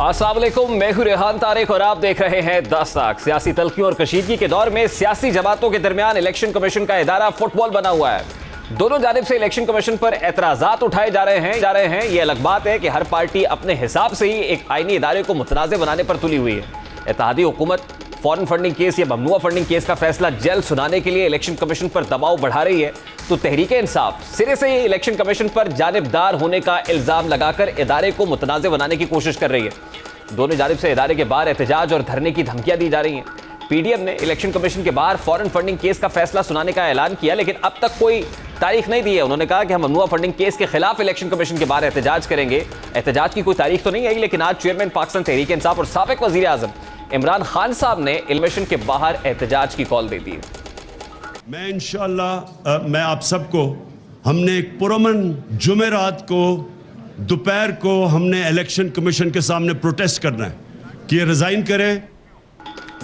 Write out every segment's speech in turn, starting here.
अस्सलाम वालेकुम, मैं हूं रेहान तारिक और आप देख रहे हैं 10 तक। सियासी तल्खियों और कशीदगी के दौर में सियासी जमातों के दरमियान इलेक्शन कमीशन का इदारा फुटबॉल बना हुआ है। दोनों जानिब से इलेक्शन कमीशन पर एतराजात उठाए जा रहे हैं। ये अलग बात है कि हर पार्टी अपने हिसाब से ही एक आईनी इदारे को मुतनाज़ बनाने पर तुली हुई है। इत्तेहादी हुकूमत फॉरेन फंडिंग केस या ममनुआ फंडिंग केस का फैसला जल्द सुनाने के लिए इलेक्शन कमीशन पर दबाव बढ़ा रही है, तो तहरीक इंसाफ सिरे से ही इलेक्शन कमीशन पर जानिबदार होने का इल्जाम लगाकर इदारे को मुतनाज़ बनाने की कोशिश कर रही है। दोनों जानिब से इदारे के बाहर एहतजाज और धरने की धमकियां दी जा रही हैं। पीडीएम ने इलेक्शन कमीशन के बाहर फॉरेन फंडिंग केस का फैसला सुनाने का ऐलान किया, लेकिन अब तक कोई तारीख नहीं दी है। उन्होंने कहा कि हम ममनुआ फंडिंग केस के खिलाफ इलेक्शन कमीशन के बाहर एहतजाज करेंगे। एहतजाज की कोई तारीख तो नहीं आई, लेकिन आज चेयरमैन पाकिस्तान तहरीक इंसाफ और साबिक वजीर आजम इमरान खान साहब ने इलेक्शन के बाहर एहतजाज की कॉल दे दी है। मैं इंशाअल्लाह मैं आप सबको, हमने एक पुरअमन जुमेरात को दोपहर को हमने इलेक्शन कमीशन के सामने प्रोटेस्ट करना है कि ये रिजाइन करें।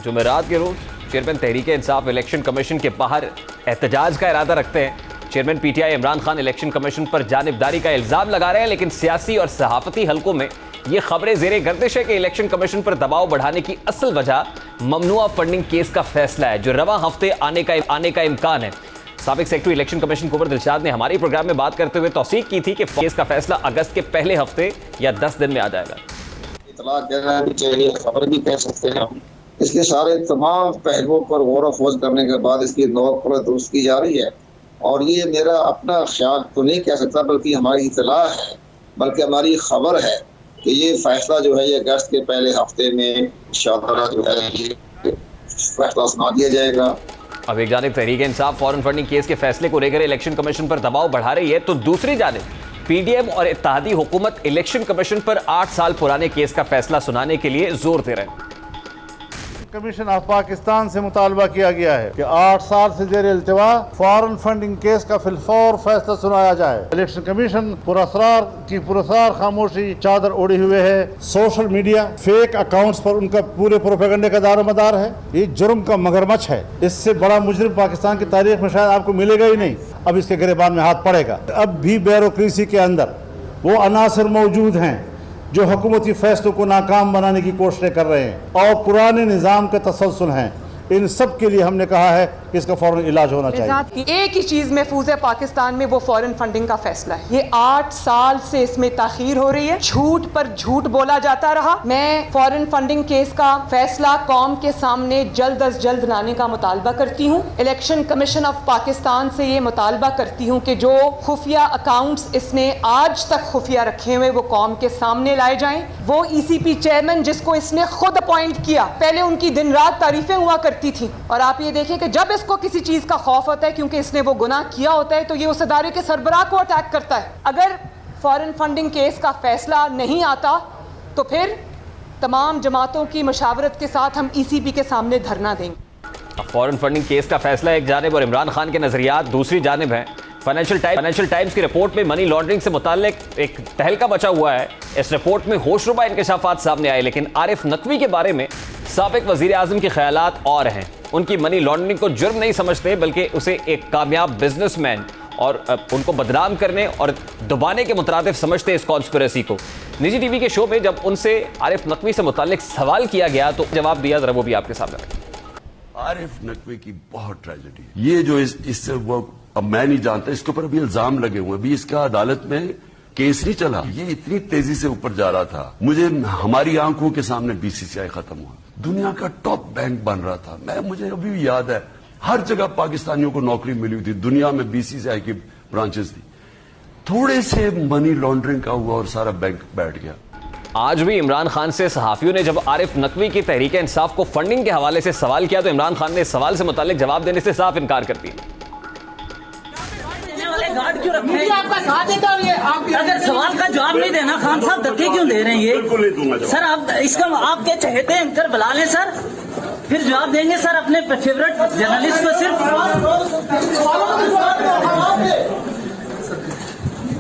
जुमेरात के रोज chairman Tehreek Insaf election commission के बाहर एहतजाज का इरादा रखते हैं। Chairman PTI Imran Khan election commission पर जानिबदारी का इल्जाम लगा रहे हैं, लेकिन सियासी और सहाफती हलकों में ये खबरें ज़ेरे गर्दिश है कि इलेक्शन कमीशन पर दबाव बढ़ाने की असल वजह ममनुआ फंडिंग केस का फैसला है, जो रवां हफ्ते आने का इम्कान है। साबिक सेक्रेटरी इलेक्शन कमीशन कुंवर दिलशाद ने हमारी प्रोग्राम में बात करते हुए तौसीक की थी कि केस का फैसला अगस्त के पहले हफ्ते या 10 दिन में आ जाएगा। इतला देना भी चाहिए, खबर भी कह सकते हैं हम। इसके सारे तमाम पहलुओं पर गौर फोज करने के बाद इसकी नौकरी दुरुस्त की जा रही है, और ये मेरा अपना ख्याल तो नहीं कह सकता, बल्कि हमारी इतला है, बल्कि हमारी खबर है कि ये फैसला जो है ये अगस्त के पहले हफ्ते में इंशाअल्लाह जो है ये फैसला सुना दिया जाएगा। अब एक जानिब Tehreek Insaf foreign funding case के फैसले को लेकर इलेक्शन कमीशन पर दबाव बढ़ा रही है, तो दूसरी जानिब पीडीएम और इत्तेहादी हुकूमत इलेक्शन कमीशन पर 8 साल पुराने केस का फैसला सुनाने के लिए जोर दे रहे हैं। कमीशन ऑफ पाकिस्तान से मुतालबा किया गया है कि 8 साल से जेर इल्तिवा फॉरेन फंडिंग केस का फिलफौर फैसला सुनाया जाए। इलेक्शन कमीशन पुरअसरार खामोशी चादर ओढ़े हुए है। सोशल मीडिया फेक अकाउंट्स पर उनका पूरे प्रोपेगेंडे का दारोमदार है। ये जुर्म का मगरमच्छ है। इससे बड़ा मुजरिम पाकिस्तान की तारीख में शायद आपको मिलेगा ही नहीं। अब इसके गिरबान में हाथ पड़ेगा। अब भी ब्यूरोक्रेसी के अंदर वो अनासर मौजूद हैं जो हुकूमती फैसलों को नाकाम बनाने की कोशिशें कर रहे हैं और पुराने निज़ाम के तसलसल हैं। इन सब के लिए हमने कहा है कि इसका फौरन इलाज होना चाहिए। एक ही चीज महफूज है पाकिस्तान में, वो फॉरेन फंडिंग का फैसला है। ये 8 साल से इसमें ताखीर हो रही है, झूठ पर झूठ बोला जाता रहा। मैं फॉरेन फंडिंग केस का फैसला कौम के सामने जल्द अज जल्द लाने का मुतालबा करती हूँ। इलेक्शन कमीशन ऑफ पाकिस्तान से ये मुतालबा करती हूँ कि जो खुफिया अकाउंट्स इसने आज तक खुफिया रखे हुए वो कौम के सामने लाए जाएं। वो ECP चेयरमैन जिसको इसने खुद अपॉइंट किया, पहले उनकी दिन रात तारीफें हुआ करती थी, और आप ये देखें कि जब इसको किसी चीज का खौफ होता है क्योंकि इसने वो गुनाह किया होता है, तो ये उस इदारे के सरबराह को अटैक करता है। अगर फॉरेन फंडिंग केस का फैसला नहीं आता तो फिर तमाम जमातों की मशावरत के साथ हम ECP के सामने धरना देंगे। फॉरेन फंडिंग केस का फैसला एक जानिब और इमरान खान के नजरियात दूसरी जानिब है। फाइनेंशियल टाइम्स की रिपोर्ट में मनी लॉन्ड्रिंग से मुताल्लिक एक तहलका मचा हुआ है। इस रिपोर्ट में होशरुबा इंकशाफात सामने आए, लेकिन आरिफ नकवी के बारे में साबिक वजीर आजम के ख्यालात और हैं। उनकी मनी लॉन्ड्रिंग को जुर्म नहीं समझते, बल्कि उसे एक कामयाब बिजनेसमैन और उनको बदनाम करने और दबाने के मुतरादिफ समझते इस कॉन्स्पिरेसी को। निजी टीवी के शो में जब उनसे आरिफ नकवी से मुताल्लिक सवाल किया गया तो जवाब दिया, जरा वो भी आपके सामने रखें। आरिफ नकवी की बहुत ट्रेजेडी, ये जो इससे वो अब मैं नहीं जानता, इसके ऊपर अभी इल्जाम लगे हुए, अभी इसका अदालत में केस नहीं चला। ये इतनी तेजी से ऊपर जा रहा था, मुझे हमारी आंखों के सामने BCCI खत्म हुआ, दुनिया का टॉप बैंक बन रहा था। मुझे अभी भी याद है, हर जगह पाकिस्तानियों को नौकरी मिली हुई थी, दुनिया में BCCI की ब्रांचेस थी। थोड़े से मनी लॉन्ड्रिंग का हुआ और सारा बैंक बैठ गया। आज भी इमरान खान से सहाफियों ने जब आरिफ नकवी की तहरीक इंसाफ को फंडिंग के हवाले से सवाल किया, तो इमरान खान ने इस सवाल से मुताल्लिक जवाब देने से साफ इनकार कर दिया। आपका साथ देता हूँ, अगर सवाल का जवाब नहीं देना, खान साहब धक्के क्यों दे रहे हैं? ये सर आप इसका आपके चहेते एंकर बुला लें सर, फिर जवाब देंगे सर अपने फेवरेट जर्नलिस्ट को। सिर्फ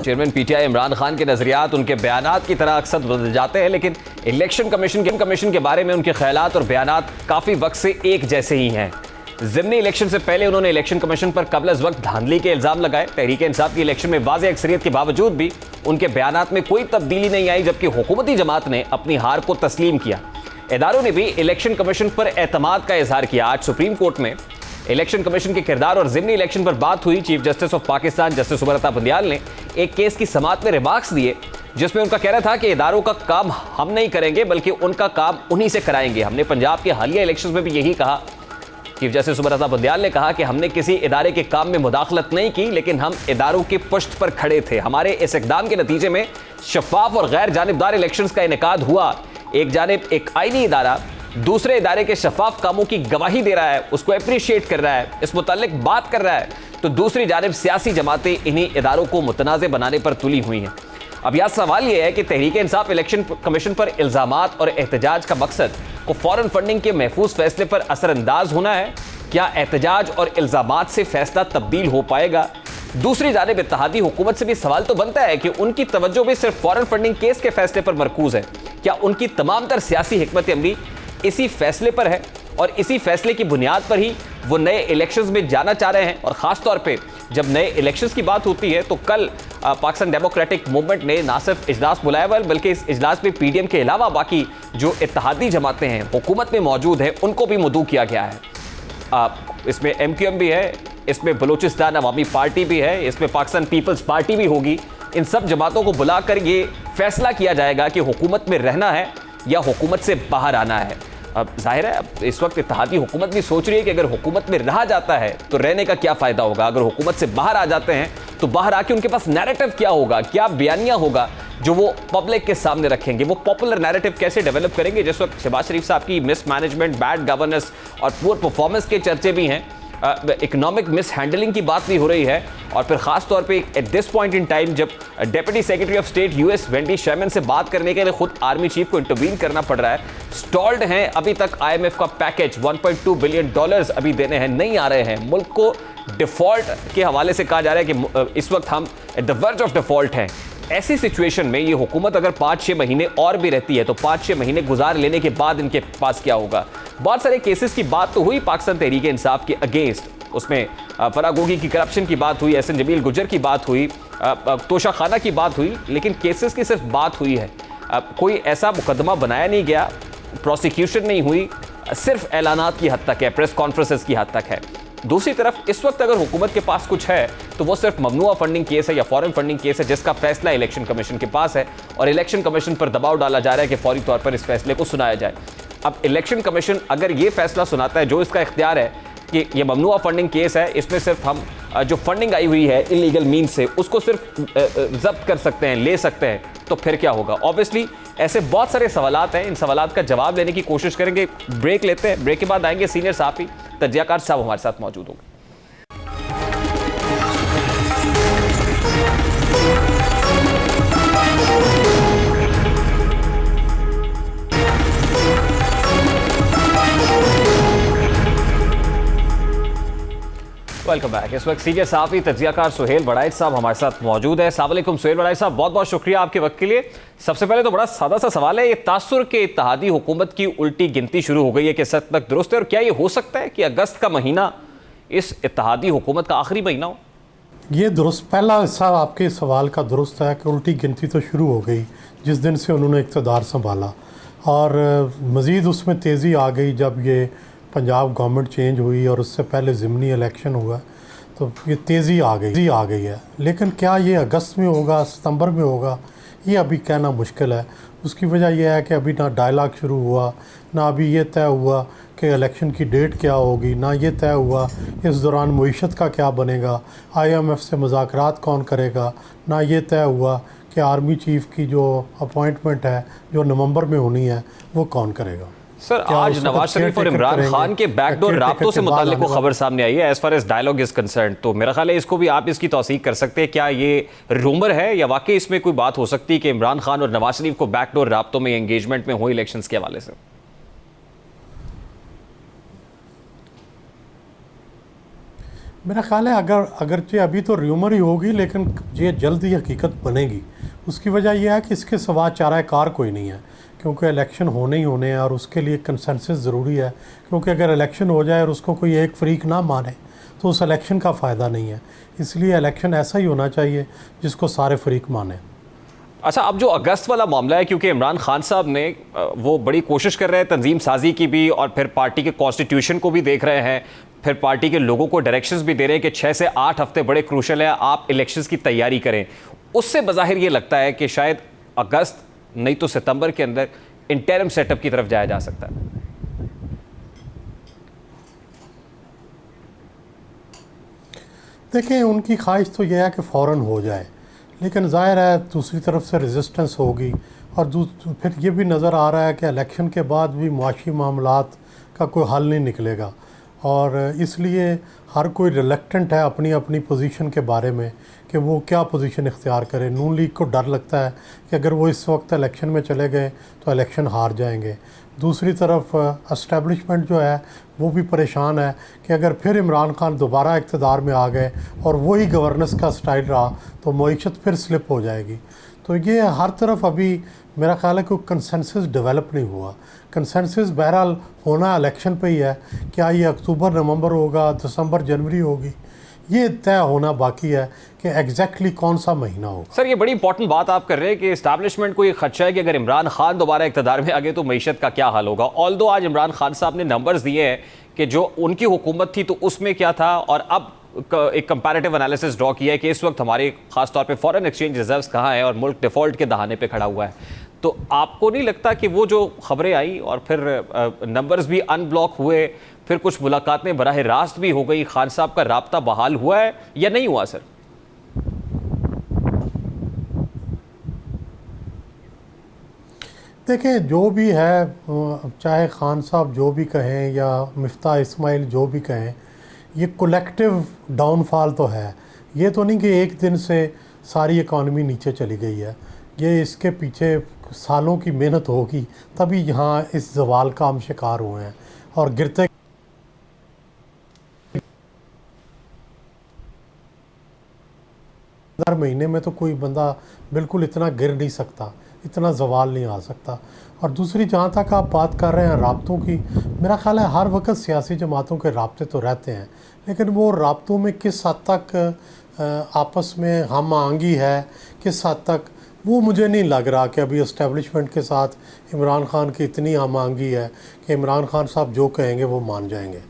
चेयरमैन पीटीआई इमरान खान के नजरियात उनके बयानात की तरह अक्सर बदल जाते हैं, लेकिन इलेक्शन कमीशन के बारे में उनके ख्यालात और बयानात काफ़ी वक्त से एक जैसे ही हैं। ज़िमनी इलेक्शन से पहले उन्होंने इलेक्शन कमीशन पर कबल अज़ वक्त धांधली के इल्जाम लगाए। तहरीक इंसाफ की इलेक्शन में वाज़ेह अक्सरियत के बावजूद भी उनके बयानात में कोई तब्दीली नहीं आई, जबकि हुकूमती जमात ने अपनी हार को तस्लीम किया। इदारों ने भी इलेक्शन कमीशन पर एतमाद का इजहार किया। आज सुप्रीम कोर्ट में इलेक्शन कमीशन के किरदार और ज़िमनी इलेक्शन पर बात हुई। Chief justice of Pakistan justice Subrata Bandial ने एक केस की समाअत में रिमार्क्स दिए, जिसमें उनका कहना था कि इदारों का काम हम नहीं करेंगे बल्कि उनका काम उन्हीं से कराएंगे। हमने पंजाब के हालिया इलेक्शन में भी यही कहा। चीफ जस्टिस सुब्रता बंदियाल ने कहा कि हमने किसी इदारे के काम में मुदाखलत नहीं की, लेकिन हम इदारों की पुश्त पर खड़े थे। हमारे इस इक़दाम के नतीजे में शफाफ और गैर जानिबदार इलेक्शंस का इनेकाद हुआ। एक जानिब एक आईनी इदारा दूसरे इदारे के शफाफ कामों की गवाही दे रहा है, उसको अप्रिशिएट कर रहा है, इस मुताल्लिक बात कर रहा है, तो दूसरी जानिब सियासी जमातें इन्हीं इदारों को मुतनाज़ बनाने पर तुली हुई हैं। अब यह सवाल यह है कि तहरीक इंसाफ इलेक्शन कमीशन पर इल्ज़ामात और एहतजाज का मकसद को फॉरेन फंडिंग के महफूज फैसले पर असरअंदाज होना है? क्या एहतजाज और इल्ज़ामात से फैसला तब्दील हो पाएगा? दूसरी जानिब इत्तेहादी हुकूमत से भी सवाल तो बनता है कि उनकी तवज्जो भी सिर्फ फॉरेन फंडिंग केस के फैसले पर मरकूज है। क्या उनकी तमाम तर सियासी हिकमत अमली इसी फैसले पर है और इसी फैसले की बुनियाद पर ही वो नए इलेक्शंस में जाना चाह रहे हैं? और ख़ास तौर पे जब नए इलेक्शंस की बात होती है तो कल पाकिस्तान डेमोक्रेटिक मूवमेंट ने ना सिर्फ इजलास बुलाया बल्कि इस इजलास में पीडीएम के अलावा बाकी जो इत्तेहादी जमातें हैं हुकूमत में मौजूद हैं उनको भी मदऊ किया गया है। इसमें MQM भी है, इसमें बलूचिस्तान अवामी पार्टी भी है, इसमें पाकिस्तान पीपल्स पार्टी भी होगी। इन सब जमातों को बुलाकर ये फैसला किया जाएगा कि हुकूमत में रहना है या हुकूमत से बाहर आना है। अब जाहिर है अब इस वक्त इत्तेहादी हुकूमत भी सोच रही है कि अगर हुकूमत में रहा जाता है तो रहने का क्या फ़ायदा होगा, अगर हुकूमत से बाहर आ जाते हैं तो बाहर आके उनके पास नैरेटिव क्या होगा, क्या बयानिया होगा जो वो पब्लिक के सामने रखेंगे, वो पॉपुलर नैरेटिव कैसे डेवलप करेंगे। जिस वक्त शहबाज शरीफ साहब की मिस मैनेजमेंट, बैड गवर्नेंस और पुअर परफॉर्मेंस के चर्चे भी हैं, इकोनॉमिक मिस हैंडलिंग की बात भी हो रही है, और फिर खास तौर पे at this point in time जब deputy secretary of state US Wendy Sherman से बात करने के लिए खुद आर्मी चीफ को इंटरवीन करना पड़ रहा है। स्टॉल्ड हैं अभी तक IMF का पैकेज $1.2 बिलियन अभी देने हैं, नहीं आ रहे हैं। मुल्क को डिफॉल्ट के हवाले से कहा जा रहा है कि इस वक्त हम at the verge of default हैं। ऐसी सिचुएशन में ये हुकूमत अगर 5-6 महीने और भी रहती है तो 5-6 महीने गुजार लेने के बाद इनके पास क्या होगा। बहुत सारे केसेस की बात तो हुई पाकिस्तान तहरीक इंसाफ के अगेंस्ट, उसमें फरागोगी की करप्शन की बात हुई, एहसन जमील गुजर की बात हुई, तोशा खाना की बात हुई, लेकिन केसेस की सिर्फ बात हुई है। कोई ऐसा मुकदमा बनाया नहीं गया, प्रोसिक्यूशन नहीं हुई, सिर्फ ऐलानात की हद तक है, प्रेस कॉन्फ्रेंसेस की हद तक है। दूसरी तरफ इस वक्त अगर हुकूमत के पास कुछ है तो वो सिर्फ ममनुआ फंडिंग केस है या फॉरेन फंडिंग केस है, जिसका फैसला इलेक्शन कमीशन के पास है और इलेक्शन कमीशन पर दबाव डाला जा रहा है कि फौरी तौर पर इस फैसले को सुनाया जाए। अब इलेक्शन कमीशन अगर ये फैसला सुनाता है, जो इसका इख्तियार है कि ये ममनुआ फंडिंग केस है, इसमें सिर्फ हम जो फंडिंग आई हुई है इलीगल मीन से उसको सिर्फ जब्त कर सकते हैं, ले सकते हैं, तो फिर क्या होगा। ऑब्वियसली ऐसे बहुत सारे सवालात हैं, इन सवालात का जवाब लेने की कोशिश करेंगे। ब्रेक लेते हैं, ब्रेक के बाद आएंगे सीनियर सहाफ़ी तजियाकार साहब हमारे साथ मौजूद होंगे। Welcome back. इस वक्त सीनियर सहाफ़ी तजियाकार सुहेल वड़ाइच साहब हमारे साथ मौजूद है। अस्सलाम वालेकुम सुहेल वड़ाइच साहब, बहुत बहुत शुक्रिया आपके वक्त के लिए। सबसे पहले तो बड़ा सादा सा सवाल है, ये तासुर के इत्तेहादी हुकूमत की उल्टी गिनती शुरू हो गई है कि सच तक दुरुस्त है, और क्या ये हो सकता है कि अगस्त का महीना इस इत्तेहादी हुकूमत का आखिरी महीना हो? ये दुरुस्त, पहला हिस्सा आपके सवाल का दुरुस्त है कि उल्टी गिनती तो शुरू हो गई जिस दिन से उन्होंने इक़्तिदार संभाला, और मज़ीद उसमें तेज़ी आ गई जब ये पंजाब गवर्नमेंट चेंज हुई और उससे पहले ज़िमनी इलेक्शन हुआ, तो ये तेज़ी आ गई है। लेकिन क्या ये अगस्त में होगा, सितंबर में होगा, ये अभी कहना मुश्किल है। उसकी वजह यह है कि अभी ना डायलॉग शुरू हुआ, ना अभी ये तय हुआ कि इलेक्शन की डेट क्या होगी, ना ये तय हुआ इस दौरान मईशत का क्या बनेगा, IMF से मुज़ाकरात कौन करेगा, ना ये तय हुआ कि आर्मी चीफ़ की जो अपॉइंटमेंट है जो नवंबर में होनी है वो कौन करेगा। सर, आज नवाज शरीफ और इमरान खान के बैकडोर राब्तों से मुताल्लिक को खबर सामने आई है as far as dialogue is concern, तो मेरा ख्याल है इसको भी आप इसकी तौसीक कर सकते हैं। क्या ये रूमर है या वाकई इसमें कोई बात हो सकती है कि इमरान खान और नवाज शरीफ को बैकडोर राब्तों में एंगेजमेंट में हो इलेक्शंस के हवाले से? मेरा ख्याल है अगरचे अभी तो र्यूमर ही होगी, लेकिन ये जल्द ही हकीकत बनेगी। उसकी वजह यह है कि इसके सिवा चारा कार कोई नहीं है, क्योंकि इलेक्शन होने ही होने हैं और उसके लिए कंसेंसस ज़रूरी है, क्योंकि अगर इलेक्शन हो जाए और उसको कोई एक फ्रीक ना माने तो उस इलेक्शन का फ़ायदा नहीं है। इसलिए इलेक्शन ऐसा ही होना चाहिए जिसको सारे फ्रीक माने। अच्छा, अब जो अगस्त वाला मामला है, क्योंकि इमरान खान साहब ने वो बड़ी कोशिश कर रहे हैं तंजीम साजी की भी, और फिर पार्टी के कॉन्स्टिट्यूशन को भी देख रहे हैं, फिर पार्टी के लोगों को डायरेक्शंस भी दे रहे हैं कि 6 से 8 हफ्ते बड़े क्रूशल हैं, आप इलेक्शंस की तैयारी करें। उससे बज़ाहिर ये लगता है कि शायद अगस्त नहीं तो सितंबर के अंदर इंटरिम सेटअप की तरफ जाया जा सकता है। देखिए, उनकी ख्वाहिश तो यह है कि फ़ौरन हो जाए, लेकिन ज़ाहिर है दूसरी तरफ से रेजिस्टेंस होगी, और फिर ये भी नज़र आ रहा है कि इलेक्शन के बाद भी मुआशी मामलात का कोई हल नहीं निकलेगा, और इसलिए हर कोई रिलक्टेंट है अपनी अपनी पोजीशन के बारे में कि वो क्या पोजीशन इख्तियार करे। नून लीग को डर लगता है कि अगर वो इस वक्त इलेक्शन में चले गए तो इलेक्शन हार जाएंगे। दूसरी तरफ एस्टेब्लिशमेंट जो है वो भी परेशान है कि अगर फिर इमरान खान दोबारा इक़्तिदार में आ गए और वही गवर्नेंस का स्टाइल रहा तो मईशत फिर स्लिप हो जाएगी। तो ये हर तरफ अभी मेरा ख्याल है कोई कंसेंसस डेवलप नहीं हुआ। कंसेंसस बहरहाल होना इलेक्शन पे ही है, क्या ये अक्टूबर नवंबर होगा, दिसंबर जनवरी होगी, ये तय होना बाकी है कि एग्जैक्टली कौन सा महीना होगा। सर, ये बड़ी इंपॉर्टेंट बात आप कर रहे हैं कि इस्टेब्लिशमेंट को ये खदशा है कि अगर इमरान खान दोबारा इक़्तिदार में आ गए तो मईशत का क्या हाल होगा। ऑल्दो आज इमरान खान साहब ने नंबर्स दिए हैं कि जो उनकी हुकूमत थी तो उसमें क्या था, और अब एक कंपैरेटिव एनालिसिस ड्रॉ किया है कि इस वक्त हमारे खास तौर पे फॉरेन एक्सचेंज रिजर्व्स कहाँ हैं और मुल्क डिफ़ॉल्ट के दहाने पे खड़ा हुआ है। तो आपको नहीं लगता कि वो जो खबरें आई और फिर नंबर्स भी अनब्लॉक हुए, फिर कुछ मुलाकातें बराह रास्त भी हो गई, खान साहब का राब्ता बहाल हुआ है या नहीं हुआ सर? देखें, जो भी है, चाहे खान साहब जो भी कहें या मिफ्ता इस्माइल जो भी कहें, ये कलेक्टिव डाउनफॉल तो है। ये तो नहीं कि एक दिन से सारी इकॉनमी नीचे चली गई है, ये इसके पीछे सालों की मेहनत होगी तभी यहाँ इस जवाल का हम शिकार हुए हैं। और गिरते हर महीने में तो कोई बंदा बिल्कुल इतना गिर नहीं सकता, इतना जवाल नहीं आ सकता। और दूसरी, जहाँ तक आप बात कर रहे हैं राब्तों की, मेरा ख्याल है हर वक्त सियासी जमातों के राब्ते तो रहते हैं, लेकिन वो राब्तों में किस हद तक आपस में हम आहंगी है, किस हद तक, वो मुझे नहीं लग रहा कि अभी इस्टेब्लिशमेंट के साथ इमरान खान की इतनी हम आहंगी है कि इमरान खान साहब जो कहेंगे वो मान जाएंगे।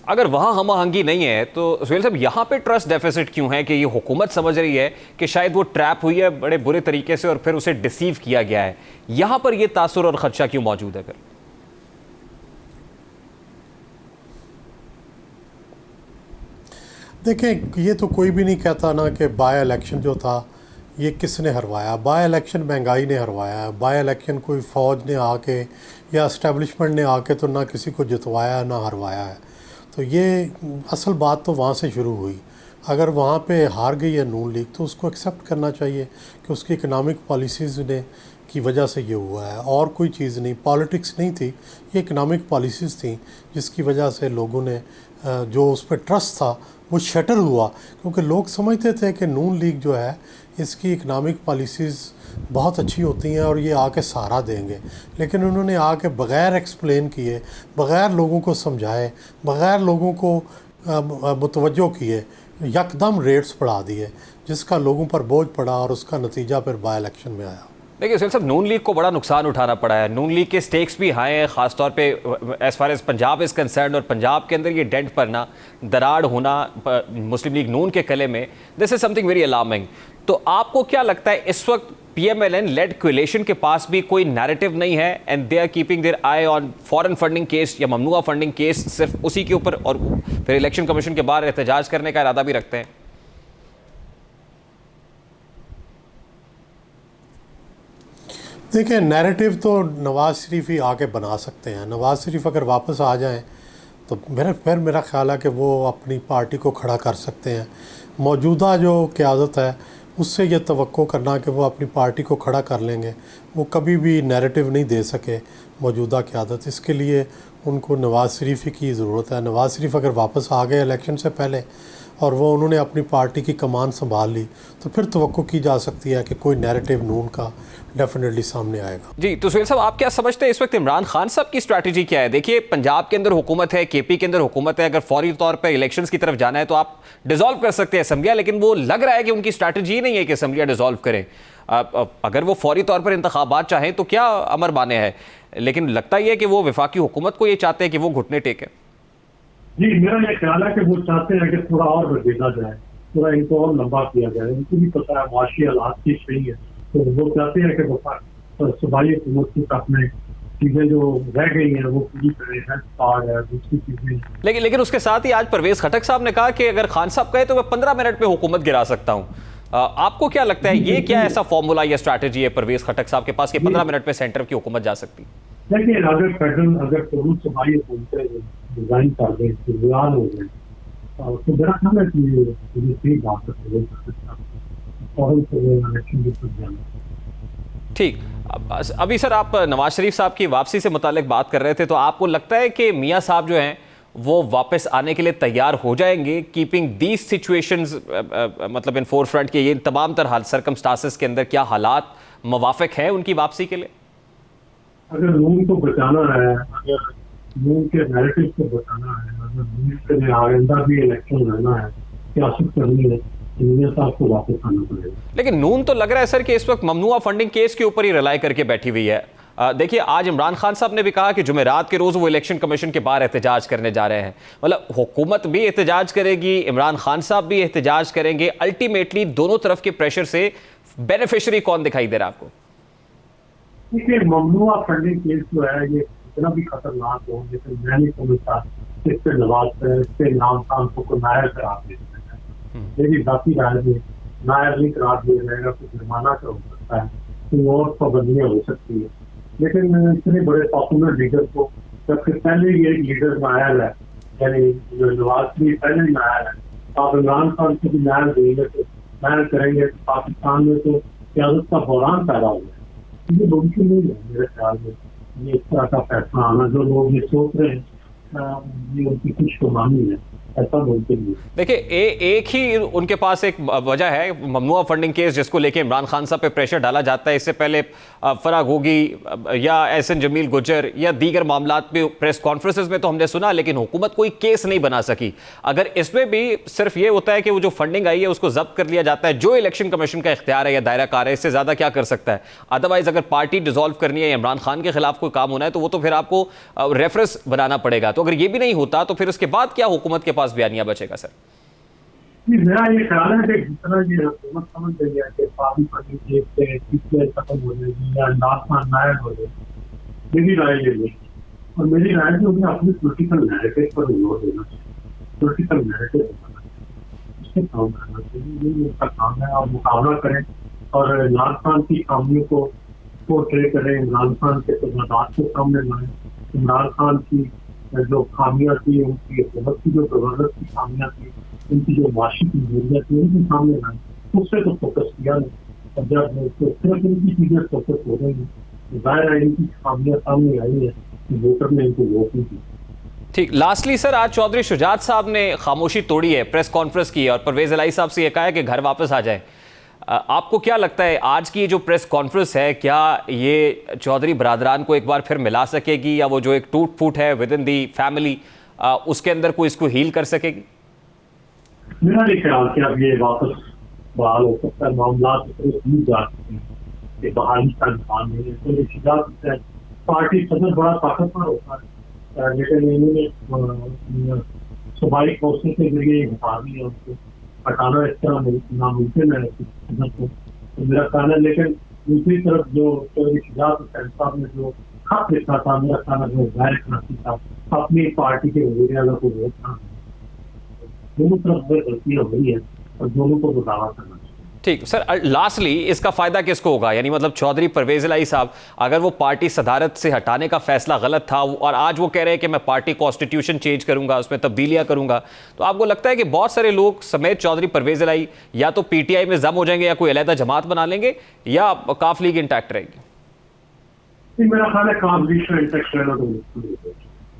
अगर वहाँ हम आहंगी नहीं है तो सुहेल साहब, यहाँ पे ट्रस्ट डेफिसिट क्यों है कि ये हुकूमत समझ रही है कि शायद वो ट्रैप हुई है बड़े बुरे तरीके से और फिर उसे डिसीव किया गया है? यहाँ पर ये तासुर और खदशा क्यों मौजूद है फिर? देखें, ये तो कोई भी नहीं कहता ना कि बाय इलेक्शन जो था ये किसने हरवाया। बाय इलेक्शन महंगाई ने हरवाया है। बाय इलेक्शन कोई फ़ौज ने आके या इस्टेब्लिशमेंट ने आके तो ना किसी को जितवाया ना हरवाया है। तो ये असल बात तो वहाँ से शुरू हुई। अगर वहाँ पे हार गई है नून लीग तो उसको एक्सेप्ट करना चाहिए कि उसकी इकनॉमिक पॉलिसीज़ ने की वजह से ये हुआ है, और कोई चीज़ नहीं, पॉलिटिक्स नहीं थी, ये इकनॉमिक पॉलिसीज़ थी जिसकी वजह से लोगों ने जो उस पर ट्रस्ट था वो शटर हुआ, क्योंकि लोग समझते थे कि नून लीग जो है इसकी इकनॉमिक पॉलिसीज़ बहुत अच्छी होती हैं और ये आके सहारा देंगे। लेकिन उन्होंने आके बग़ैर एक्सप्लेन किए, बग़ैर लोगों को समझाए, बग़ैर लोगों को मुतवज्जो किए यकदम रेट्स बढ़ा दिए, जिसका लोगों पर बोझ पड़ा और उसका नतीजा फिर बाय इलेक्शन में आया। देखिए सुहेल साहब, नून लीग को बड़ा नुकसान उठाना पड़ा है। नून लीग के स्टेक्स भी हाई हैं, ख़ासतौर पे as far as Punjab is concern, और पंजाब के अंदर ये डेंट पड़ना, दरार होना मुस्लिम लीग नून के कले में, this is something very alarming. तो आपको क्या लगता है इस वक्त PMLN लेड कोलिशन के पास भी कोई नैरेटिव नहीं है and they are keeping their eye on foreign funding case या ममनुआ फंडिंग केस, सिर्फ उसी के ऊपर, और फिर इलेक्शन कमीशन के बाहर एहतजाज करने का इरादा भी रखते हैं? देखिए, नैरेटिव तो नवाज़ शरीफ ही आके बना सकते हैं। नवाज़ शरीफ अगर वापस आ जाएं तो मेरा ख्याल है कि वो अपनी पार्टी को खड़ा कर सकते हैं। मौजूदा जो क़यादत है उससे ये तवक्को करना कि वो अपनी पार्टी को खड़ा कर लेंगे, वो कभी भी नैरेटिव नहीं दे सके मौजूदा क़यादत। इसके लिए उनको नवाज़ शरीफ ही की ज़रूरत है। नवाज़ शरीफ अगर वापस आ गए इलेक्शन से पहले और वो उन्होंने अपनी पार्टी की कमान संभाल ली, तो फिर तवक्को की जा सकती है कि कोई नैरेटिव नून का डेफिनेटली सामने आएगा। जी, तो सुहेल साहब, आप क्या समझते हैं इस वक्त इमरान खान साहब की स्ट्रैटेजी क्या है? देखिए, पंजाब के अंदर हुकूमत है, केपी के अंदर हुकूमत है, अगर फौरी तौर पर इलेक्शंस की तरफ जाना है तो आप डिसॉल्व कर सकते हैं असेंबलियां, लेकिन वो लग रहा है कि उनकी स्ट्रैटेजी नहीं है कि असेंबलियां डिसॉल्व करें। अगर वो फौरी तौर पर इंतखाबात चाहें तो क्या अमर माने है, लेकिन लगता ही है कि वो वफाकी हुकूमत को ये चाहते हैं कि वो घुटने टेके। जी, मेरा ये ख्याल है कि वो चाहते हैं कि थोड़ा और बढ़ेगा जाए, थोड़ा इनको और लंबा किया जाए। उनको भी पता है माशी हालात की सही है, तो वो चाहते हैं कि सूबाई हुकूमत की अपने चीजें जो रह गई हैं वो पूरी करें, हेल्थ कार्ड है, दूसरी चीजें। लेकिन उसके साथ ही आज परवेज खटक साहब ने कहा कि अगर खान साहब कहे तो मैं 15 मिनट में हुकूमत गिरा सकता हूं। आपको क्या लगता है, ये क्या ऐसा फॉर्मूला या स्ट्रैटेजी है परवेज खटक साहब के पास कि 15 मिनट में सेंटर की हुकूमत जा सकती? देखिए, अगर फेडरल सूबाई हुकूमतें डिजाइन कर दें, तैयार हो गए, तो मेरा ख्याल है कि ये सही बात है। ठीक, अभी सर आप नवाज शरीफ साहब की वापसी से मुतालिक बात कर रहे थे, तो आपको लगता है कि मियां साहब जो हैं वो वापस आने के लिए तैयार हो जाएंगे, कीपिंग दीज सिचुएशंस, मतलब इन फोर फ्रंट के ये तमाम तरह सर्कमस्टांसेस के अंदर क्या हालात मुवाफिक हैं उनकी वापसी के लिए? अगर नून को बचाना है, अगर नून के नैरेटिव को बचाना है, अगर नून के लिए आइंदा भी इलेक्शन लड़ना है, सियासत करनी है, मियां साहब को वापस आना पड़ेगा। लेकिन नून तो लग रहा है सर कि इस वक्त ममनुआ फंडिंग केस के ऊपर ही रिलाई करके बैठी हुई है। देखिए, आज इमरान खान साहब ने भी कहा कि जुमेरात के रोज वो इलेक्शन कमीशन के बाहर एहतजाज करने जा रहे हैं। मतलब हुकूमत भी एहतजाज करेगी, इमरान खान साहब भी एहतजाज करेंगे, अल्टीमेटली दोनों तरफ के प्रेशर से बेनिफिशियरी कौन दिखाई दे रहा है आपको? देखिए, ममनुआ फंडिंग केस जो है ये इतना भी खतरनाक हो, लेकिन मैं नहीं समझता इस पे नवाज पे इमरान खान को नायर करार दे सकता है। मेरी जाती राय में नायर नहीं करार दिया जाएगा, कुछ जुर्माना का हो सकता है, कोई और पाबंदियां हो सकती है। लेकिन इतने बड़े पॉपुलर लीडर को, जबकि पहले ये लीडर नायर है, यानी नवाज भी पहले नायर है, आप इमरान खान को भी नायर देंगे तो नायर करेंगे तो पाकिस्तान में तो सियासत का बहरान पैदा हो गया। ये मुमकिन नहीं है मेरे ख्याल में, ये इस तरह का फैसला आना। जो लोग ये सोच रहे हैं ये उनकी कुछ गुमानी है, ऐसा मुमकिन नहीं। देखिए, एक ही उनके पास एक वजह है, ममनुआ फंडिंग केस, जिसको लेके इमरान खान साहब पे प्रेशर डाला जाता है। इससे पहले फराग होगी या एहसन जमील गुज्जर या दीगर मामलात पे प्रेस कॉन्फ्रेंसेस में तो हमने सुना, लेकिन हुकूमत कोई केस नहीं बना सकी। अगर इसमें भी सिर्फ ये होता है कि वो जो फंडिंग आई है उसको जब्त कर लिया जाता है, जो इलेक्शन कमीशन का इख्तियार है या दायरा कार है, इससे ज्यादा क्या कर सकता है? अदरवाइज अगर पार्टी डिसॉल्व करनी है या इमरान खान के खिलाफ कोई काम होना है तो वो तो फिर आपको रेफरेंस बनाना पड़ेगा। तो अगर ये भी नहीं होता तो फिर उसके बाद क्या हुकूमत के पास बयानिया बचेगा सर? मेरा ये ख्याल है कि जितना ये हुकूमत समझ गई है कि पार्टी फंडिंग से खत्म हो जाएगी या नाजमान नायर हो जाएगी, मेरी राय ये है। और मेरी राय जो उन्हें अपनी पोलिटिकल नैरेटिव पर जोर देना चाहिए, पोलिटिकल नैरेटिव उससे काम करना चाहिए, ये उनका काम है। और मुकाबला करें और इमरान खान की खामियों को पोर्ट्रे करें, इमरान खान के तजादात को सामने लाएं, इमरान खान की जो खामियां थी, उनकी हुकूमत की जो जबरदस्त की खामियां थी, उनकी जो माशी की जरूरत थी, उनके सामने लाएं। उससे तो फोकस किया नहीं। और जब सिर्फ इनकी चीजें फोकस हो रही हैं, जाहिर है इनकी खामियां सामने आई है, वोटर ने इनको वोट नहीं दी। ठीक, लास्टली सर, आज चौधरी शुजात साहब ने खामोशी तोड़ी है, प्रेस कॉन्फ्रेंस की है और परवेज इलाही साहब से यह कहा है कि घर वापस आ जाए। आपको क्या लगता है आज की जो प्रेस कॉन्फ्रेंस है, क्या ये चौधरी बरादरान को एक बार फिर मिला सकेगी, या वो जो एक टूट फूट है विद इन दी फैमिली उसके अंदर कोई इसको हील कर सकेगी? मेरा नहीं ख्याल कि अब ये वापस बहाल हो सकता है। मामला जा सकते हैं कि बहाली का इम्कान नहीं है। तो पार्टी सदर बड़ा ताकतवर होता है, लेकिन इन्होंने सूबाई कौंसिल के जरिए हटा दिया, उसको हटाना इस तरह नामुमकिन है तो मेरा ख्याल है। लेकिन दूसरी तरफ जो चौधरी शुजात हुसैन साहब ने जो खत लिखा था, मेरा ख्याल है वो गैर इखलाकी था, अपनी पार्टी के वज़ीर आज़म को वोट था। दोनों तरफ में गलतियां हुई है और दोनों को बगावत करना चाहिए। ठीक सर, लास्टली इसका फायदा किसको होगा? यानी मतलब चौधरी परवेज इलाही साहब, अगर वो पार्टी सदारत से हटाने का फैसला गलत था और आज वो कह रहे हैं कि मैं पार्टी कॉन्स्टिट्यूशन चेंज करूंगा, उसमें तब्दीलियां करूंगा, तो आपको लगता है कि बहुत सारे लोग समेत चौधरी परवेज इलाही या तो पीटीआई में जम हो जाएंगे या कोई अलहदा जमात बना लेंगे, या काफ लीग इंटैक्ट रहेगी? मेरा ख्याल है काफ लीग इंटैक्ट रहना तो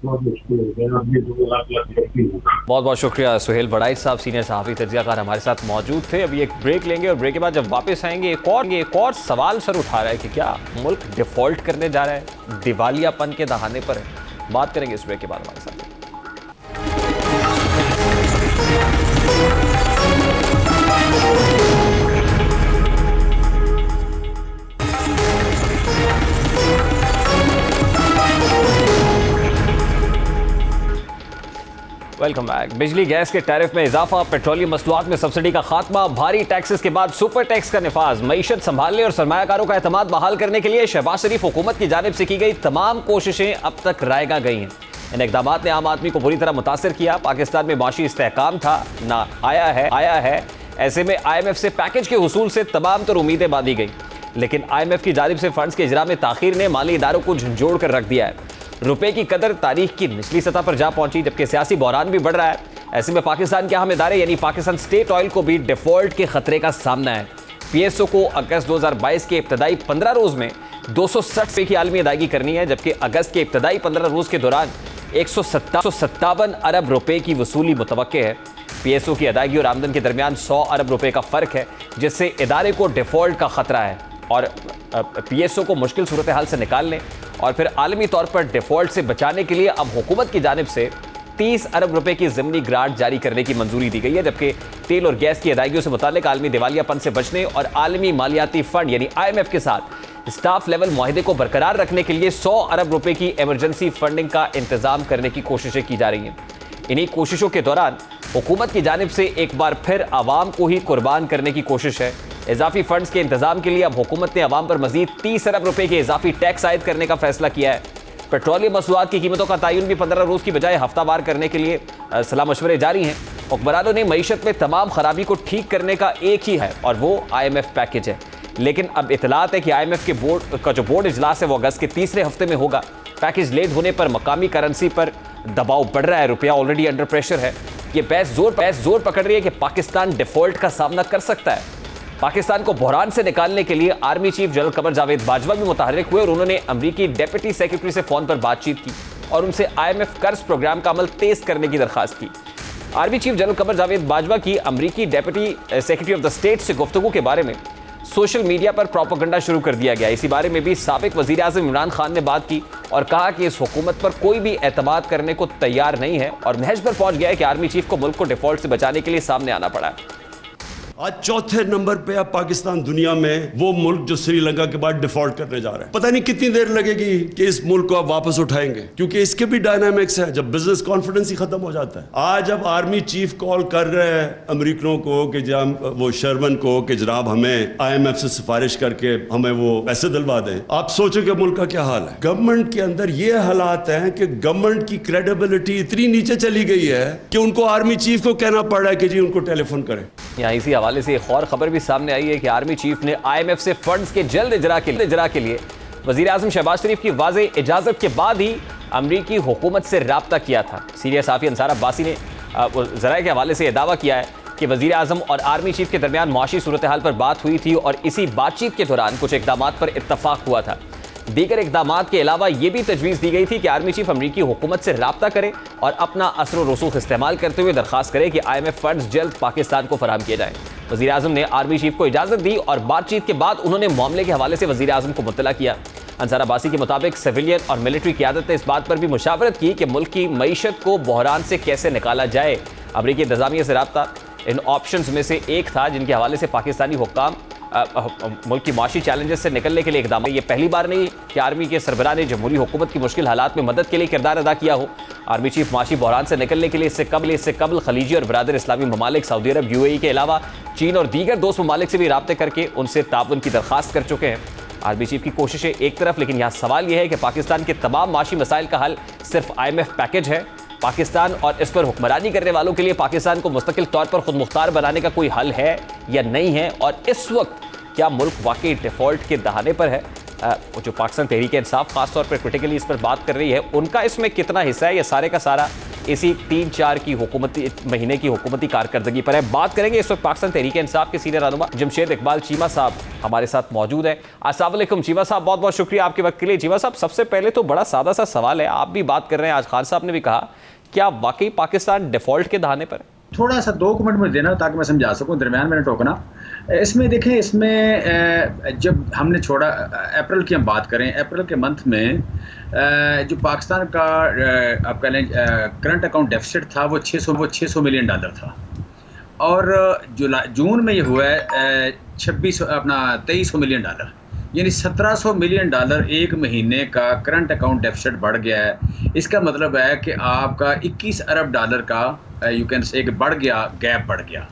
बहुत मुश्किल हो गया। अब ये 2 लाख होगा। बहुत बहुत शुक्रिया सुहेल वड़ाइच साहब, सीनियर सहाफ़ी तज्ज़ियाकार हमारे साथ मौजूद थे। अभी एक ब्रेक लेंगे और ब्रेक के बाद जब वापस आएंगे एक और सवाल सर उठा रहा है कि क्या मुल्क डिफ़ॉल्ट करने जा रहा है, दिवालियापन के दहाने पर है। बात करेंगे इस ब्रेक के बाद हमारे साथ। Welcome back. बिजली गैस के टैरिफ में इजाफा, पेट्रोलियम मसनूआत में सब्सिडी का खात्मा, भारी टैक्सेस के बाद सुपर टैक्स का निफाज, मईशत संभालने और सरमायाकारों का एतमाद बहाल करने के लिए शहबाज शरीफ हुकूमत की जानिब से की गई तमाम कोशिशें अब तक रायगा गई हैं। इन इकदाम ने आम आदमी को बुरी तरह मुतासर किया। पाकिस्तान में माशी इस्तेहकाम था ना आया है। ऐसे में IMF से पैकेज के हुसूल से तमाम तर उम्मीदें बांधी गई, लेकिन IMF की जानिब से फंड्स के इजरा में ताखीर ने माली इदारों को झंझोड़ कर रख दिया है। रुपए की कदर तारीख की निचली सतह पर जा पहुंची, जबकि सियासी बहरान भी बढ़ रहा है। ऐसे में पाकिस्तान के अहम इदारे यानी पाकिस्तान स्टेट ऑयल को भी डिफॉल्ट के खतरे का सामना है। PSO को अगस्त 2022 के इब्तदाई 15 रोज में 260 रुपये की आलमी अदायगी करनी है, जबकि अगस्त के इब्तदाई 15 रोज के दौरान 157 अरब रुपए की वसूली मुतवक्के है। PSO की अदायगी और आमदन के दरमियान 100 अरब रुपए का फर्क है, जिससे इदारे को डिफॉल्ट का खतरा है। और PSO को मुश्किल सूरत हाल से निकालने और फिर आलमी तौर पर डिफॉल्ट से बचाने के लिए अब हुकूमत की जानिब से 30 अरब रुपए की ज़िमनी ग्रांट जारी करने की मंजूरी दी गई है, जबकि तेल और गैस की अदायगियों से मुताल्लिक आलमी दिवालियापन से बचने और आलमी मालियाती फंड यानी IMF के साथ स्टाफ लेवल मुआहदे को बरकरार रखने के लिए 100 अरब रुपए की इमरजेंसी फंडिंग का इंतजाम करने की कोशिशें की जा रही हैं। इन्हीं कोशिशों के दौरान हुकूमत की जानिब से एक बार फिर आवाम को ही कुर्बान करने की कोशिश है। इजाफी फंड्स के इंतजाम के लिए अब हुकूमत ने आवाम पर मजीद 30 अरब रुपए के इजाफी टैक्स आयद करने का फैसला किया है। पेट्रोलियम मसनूआत की कीमतों का तयन भी 15 रोज की बजाय हफ्तावार करने के लिए सलाह मशवरे जारी हैं। हुक्मरानों ने मईशत में तमाम खराबी को ठीक करने का एक ही है और वो IMF पैकेज है, लेकिन अब इतलात है कि IMF के बोर्ड का जो बोर्ड इजलास है वो अगस्त के तीसरे हफ्ते में होगा। पैकेज लेट होने पर मकामी करेंसी पर दबाव बढ़ रहा है, रुपया ऑलरेडी अंडर प्रेशर है। ये बहस जोर पकड़ रही है कि पाकिस्तान डिफॉल्ट का सामना कर सकता है। पाकिस्तान को बहरान से निकालने के लिए army chief general Qamar Javed Bajwa भी मुतहर्रिक हुए और उन्होंने अमरीकी डेप्यूटी सेक्रेटरी से फोन पर बातचीत की और उनसे IMF कर्ज प्रोग्राम का अमल तेज करने की दरखास्त की। Army chief general Qamar Javed Bajwa की अमरीकी deputy secretary of the state से गुफ्तगू के बारे में सोशल मीडिया पर प्रोपेगेंडा शुरू कर दिया गया। इसी बारे में भी साबिक वजीर आज़म इमरान खान ने बात की और कहा कि इस हुकूमत पर कोई भी एतमाद करने को तैयार नहीं है और महज पर पहुंच गया है कि आर्मी चीफ को मुल्क को डिफॉल्ट से बचाने के लिए सामने आना पड़ा है। आज चौथे नंबर पे अब पाकिस्तान दुनिया में वो मुल्क जो श्रीलंका के बाद डिफॉल्ट करने जा रहा है। पता नहीं कितनी देर लगेगी कि इस मुल्क को अब वापस उठाएंगे, क्योंकि इसके भी डायनामिक्स है। जब बिजनेस कॉन्फिडेंस ही खत्म हो जाता है। आज अब आर्मी चीफ कॉल कर रहे हैं अमेरिकनों को कि वो शर्मन को कि जनाब हमें IMF से सिफारिश करके हमें वो पैसे दिलवा दें। आप सोचो कि मुल्क का क्या हाल है। गवर्नमेंट के अंदर ये हालात हैं कि गवर्नमेंट की क्रेडिबिलिटी इतनी नीचे चली गई है कि उनको आर्मी चीफ को कहना पड़ रहा है कि जी उनको टेलीफोन करें। यहाँ इसी हवाले से एक और खबर भी सामने आई है कि आर्मी चीफ ने IMF से फंड्स के जल्द इजरा के लिए वजीर आज़म शहबाज शरीफ की वाज़े इजाज़त के बाद ही अमरीकी हुकूमत से राब्ता किया था। सीनियर सहाफ़ी अंसार अब्बासी ने ज़राए के हवाले से यह दावा किया है कि वजीर आज़म और आर्मी चीफ के दरमियान मुआशी सूरत हाल पर बात हुई थी और इसी बातचीत के दौरान कुछ इक़दाम पर इत्तफाक हुआ था। दीगर इक़दाम के अलावा ये भी तजवीज़ दी गई थी कि आर्मी चीफ अमरीकी हुकूमत से राब्ता करे और अपना असर व रसूख इस्तेमाल करते हुए दरख्वास्त करे कि IMF फंड्स जल्द पाकिस्तान को फराहम किए जाएँ। वज़ीर आज़म ने आर्मी चीफ को इजाज़त दी और बातचीत के बाद उन्होंने मामले के हवाले से वज़ीर आज़म को मुत्तला किया। अंसार अब्बासी के मुताबिक सिविलियन और मिलिट्री क़यादत ने इस बात पर भी मुशावरत की कि मुल्क की मईशत को बहरान से कैसे निकाला जाए। अमरीकी इंतज़ामिया से राब्ता इन ऑप्शंस में से एक था जिनके हवाले से पाकिस्तानी हुक्काम मुल्क की माशी चैलेंजेस से निकलने के लिए इकदाम। ये पहली बार नहीं कि आर्मी के सरबराह ने जमहूरी हुकूमत की मुश्किल हालात में मदद के लिए किरदार अदा किया हो। आर्मी चीफ माशी बहरान से निकलने के लिए इससे कबल खलीजी और बरादर इस्लामी ममालिक सऊदी अरब UAE के अलावा चीन और दीगर दोस्त ममालिक से भी राब्ते करके उनसे ताउन की दरख्वास्त कर चुके हैं। आर्मी चीफ की कोशिशें एक तरफ, लेकिन यहाँ सवाल यह है कि पाकिस्तान के तमाम माशी मसाइल का हल सिर्फ IMF पैकेज है। पाकिस्तान और इस पर हुक्मरानी करने वालों के लिए पाकिस्तान को मुस्तकिल तौर पर खुद मुख्तार बनाने का कोई हल है या नहीं है, और इस वक्त क्या मुल्क वाकई डिफॉल्ट के दहाने पर है? जो पाकिस्तान तहरीक इंसाफ खासतौर पर क्रिटिकली इस पर बात कर रही है, उनका इसमें कितना हिस्सा है? ये सारे का सारा इसी 3-4 की हुकूमती महीने की हुकूमती कारकर्दगी पर है। बात करेंगे इस वक्त पाकिस्तान तहरीक इंसाफ के सीनियर रहनुमा जमशेद इकबाल चीमा साहब हमारे साथ मौजूद है। अस्सलाम वालेकुम चीमा साहब, बहुत बहुत शुक्रिया आपके वक्त के लिए। चीमा साहब, सबसे पहले तो बड़ा सादा सा सवाल है, आप भी बात कर रहे हैं, आज खान साहब ने भी कहा, क्या वाकई पाकिस्तान डिफॉल्ट के दहाने पर है? थोड़ा सा 2 मिनट में देना ताकि मैं समझा सकूं, दरमियान में टोकना। इसमें देखें, इसमें जब हमने छोड़ा अप्रैल की हम बात करें, अप्रैल के मंथ में जो पाकिस्तान का आप कह लें करंट अकाउंट डेफिसिट था वो 600 मिलियन डॉलर था, और जून में ये हुआ है 2300 मिलियन डॉलर, यानी 1700 मिलियन डॉलर एक महीने का करंट अकाउंट डेफिसिट बढ़ गया है। इसका मतलब है कि आपका 21 अरब डॉलर का यू कैन से बढ़ गया, गैप बढ़ गया,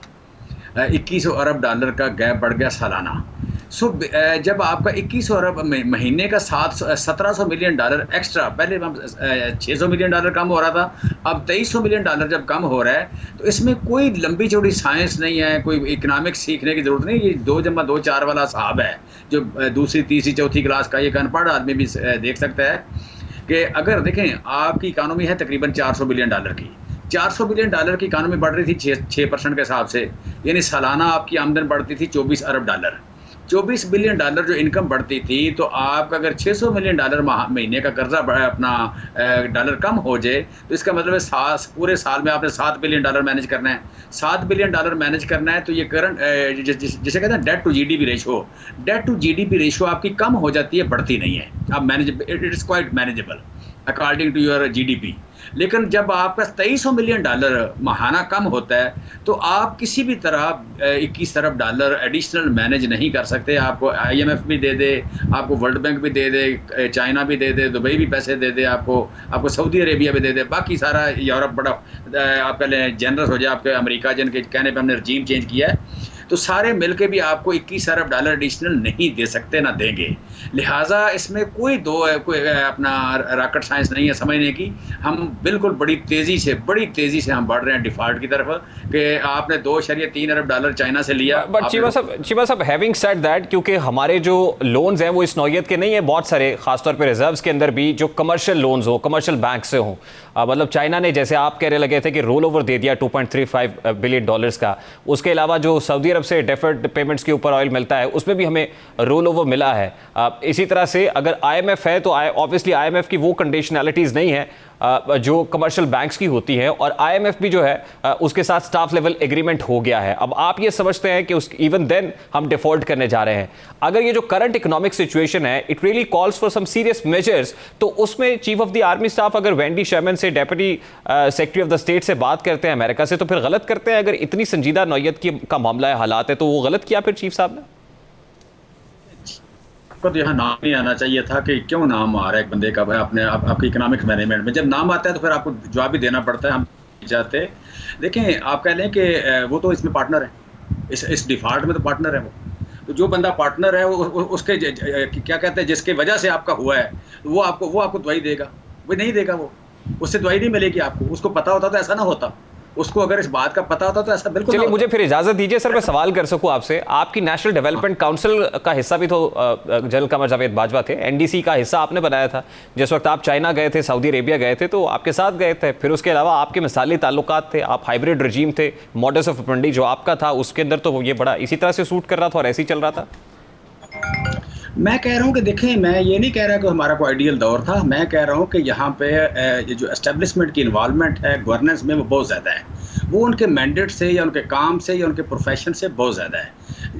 2100 अरब डॉलर का गैप बढ़ गया सालाना। सो जब आपका 2100 अरब महीने का 1700 मिलियन डॉलर एक्स्ट्रा, पहले 600 मिलियन डॉलर कम हो रहा था, अब 2300 मिलियन डॉलर जब कम हो रहा है, तो इसमें कोई लंबी चौड़ी साइंस नहीं है, कोई इकनॉमिक्स सीखने की ज़रूरत नहीं। ये 2+2=4 वाला हिसाब है, जो दूसरी तीसरी चौथी क्लास का एक अनपढ़ आदमी भी देख सकता है कि अगर देखें आपकी इकानमी है तकरीबन 400 बिलियन डॉलर की, 400 बिलियन डॉलर की इकानमी बढ़ रही थी 6% के हिसाब से, यानी सालाना आपकी आमदन बढ़ती थी 24 अरब डॉलर। 24 बिलियन डॉलर जो इनकम बढ़ती थी, तो आपका अगर 600 मिलियन डॉलर महीने का कर्जा अपना डॉलर कम हो जाए, तो इसका मतलब है पूरे साल में आपने 7 बिलियन डॉलर मैनेज करना है। 7 बिलियन डॉलर मैनेज करना है, तो ये करंट जिसे कहते हैं debt to GDP ratio, debt to GDP ratio आपकी कम हो जाती है, बढ़ती नहीं है। आप it is quite manageable according to your GDP. लेकिन जब आपका 2300 मिलियन डॉलर माहाना कम होता है, तो आप किसी भी तरह 21 अरब डॉलर एडिशनल मैनेज नहीं कर सकते। आपको IMF भी दे दे, आपको वर्ल्ड बैंक भी दे दे, चाइना भी दे दे, दुबई भी पैसे दे दे, आपको सऊदी अरेबिया भी दे दे, बाकी सारा यूरोप बड़ा आप पहले जनरस हो जाए, आपके अमेरिका जिनके कहने पर हमने रजीम चेंज किया है, तो सारे मिलके भी आपको 21 अरब डॉलर एडिशनल नहीं दे सकते, ना देंगे। लिहाजा इसमें कोई अपना रॉकेट साइंस नहीं है समझने की। हम बिल्कुल बड़ी तेज़ी से हम बढ़ रहे हैं डिफॉल्ट की तरफ, कि आपने 2.3 अरब डॉलर चाइना से लिया। बट चीमा साहब, हैविंग सेड दैट, क्योंकि हमारे जो लोन्स हैं वो इस नौयत के नहीं है, बहुत सारे खासतौर पर रिजर्व्स के अंदर भी जो कमर्शियल लोन्स हो, कमर्शियल बैंक से हों, मतलब चाइना ने, जैसे आप कहने लगे थे कि रोल ओवर दे दिया 2.35 बिलियन डॉलर्स का, उसके अलावा जो सऊदी अरब से डेफर्ड पेमेंट्स के ऊपर ऑयल मिलता है, उसमें भी हमें रोल ओवर मिला है। इसी तरह से अगर IMF है, तो ऑब्वियसली IMF की वो कंडीशनैलिटीज़ नहीं है जो कमर्शियल बैंक्स की होती है, और IMF भी जो है उसके साथ स्टाफ लेवल एग्रीमेंट हो गया है। अब आप ये समझते हैं कि इवन देन हम डिफॉल्ट करने जा रहे हैं। अगर ये जो करंट इकोनॉमिक सिचुएशन है, it really calls for some serious measures, तो उसमें chief of the army staff अगर वेंडी शर्मन से, deputy secretary of the state से बात करते हैं अमेरिका से, तो फिर गलत करते हैं? अगर इतनी संजीदा नौयत का मामला है, हालात है, तो वो गलत किया फिर चीफ साहब ने? तो यहाँ नाम नहीं आना चाहिए था, कि क्यों नाम आ रहा है एक बंदे का भाई अपने आपकी इकोनॉमिक मैनेजमेंट में। जब नाम आता है तो फिर आपको जवाब भी देना पड़ता है। हम चाहते देखें, आप कह लें कि वो तो इसमें पार्टनर है, इस डिफॉल्ट में तो पार्टनर है वो। तो जो बंदा पार्टनर है उसके क्या कहते हैं, जिसके वजह से आपका हुआ है, वो आपको दवाई देगा? वो नहीं देगा, वो उससे दवाई नहीं मिलेगी आपको। उसको पता होता तो ऐसा ना होता, उसको अगर इस बात का पता होता तो ऐसा बिल्कुल। चलिए, मुझे फिर इजाजत दीजिए सर, मैं सवाल कर सकूं आपसे। आपकी नेशनल डेवलपमेंट काउंसिल का हिस्सा भी तो जनरल कमर जावेद बाजवा थे, NDC का हिस्सा आपने बनाया था। जिस वक्त आप चाइना गए थे, सऊदी अरेबिया गए थे, तो आपके साथ गए थे। फिर उसके अलावा आपके मिसाली ताल्लुकात थे, आप हाइब्रिड रजीम थे, मॉडस ऑफ ऑपरेंडी जो आपका था, उसके अंदर तो ये बड़ा इसी तरह से सूट कर रहा था और ऐसे ही चल रहा था। मैं कह रहा हूँ कि देखें, मैं ये नहीं कह रहा कि हमारा कोई आइडियल दौर था। मैं कह रहा हूँ कि यहाँ पे ये जो एस्टेब्लिशमेंट की इन्वॉल्वमेंट है गवर्नेंस में, वो बहुत ज़्यादा है। वो उनके मैंडेट से या उनके काम से या उनके प्रोफेशन से बहुत ज़्यादा है।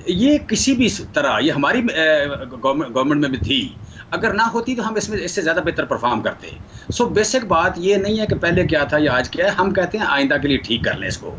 ये किसी भी तरह, ये हमारी गवर्नमेंट में भी थी, अगर ना होती तो हम इससे ज़्यादा बेहतर परफॉर्म करते। सो बेसिक बात ये नहीं है कि पहले क्या था या आज क्या है। हम कहते हैं आइंदा के लिए ठीक कर लें इसको।